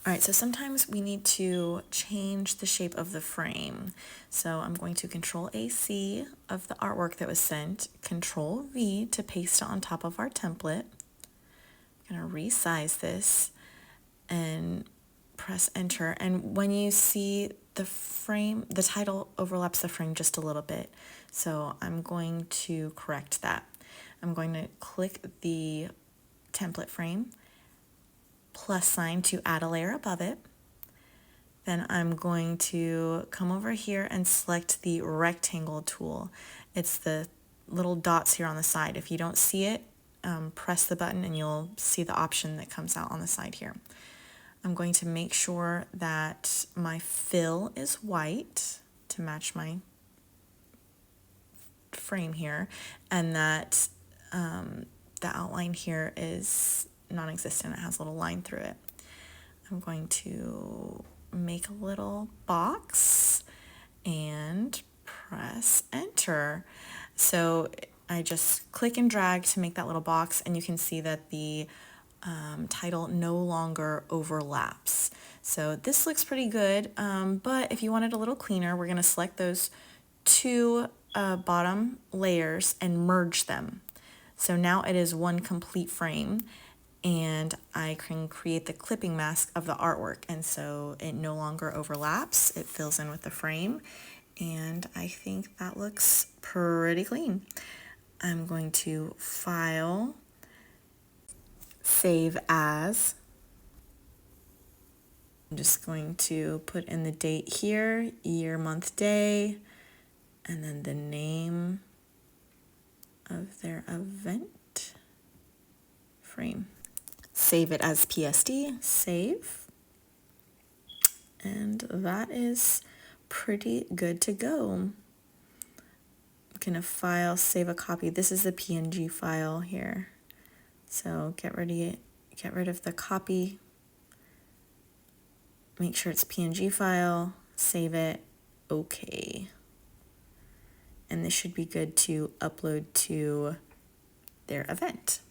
All right, so sometimes we need to change the shape of the frame. So I'm going to Control AC of the artwork that was sent, Control V to paste it on top of our template. I'm gonna resize this and press enter. And when you see the frame, the title overlaps the frame just a little bit. So I'm going to correct that. I'm going to click the template frame, plus sign to add a layer above it. Then I'm going to come over here and select the rectangle tool. It's the little dots here on the side. If you don't see it, press the button and you'll see the option that comes out on the side here. I'm going to make sure that my fill is white to match my frame here, and that the outline here is non-existent. It has a little line through it. I'm going to make a little box and press enter. So I just click and drag to make that little box, and you can see that the title no longer overlaps. So this looks pretty good, but if you want it a little cleaner, we're going to select those two bottom layers and merge them. So now it is one complete frame, and I can create the clipping mask of the artwork, and so it no longer overlaps. It fills in with the frame, and I think that looks pretty clean. I'm going to File, Save As. I'm just going to put in the date here, year, month, day, and then the name of their event frame. Save it as PSD, save, and that is pretty good to go. I'm gonna File, Save a copy. This is the PNG file here. So get rid of the copy. Make sure it's PNG file, save it, okay. And this should be good to upload to their event.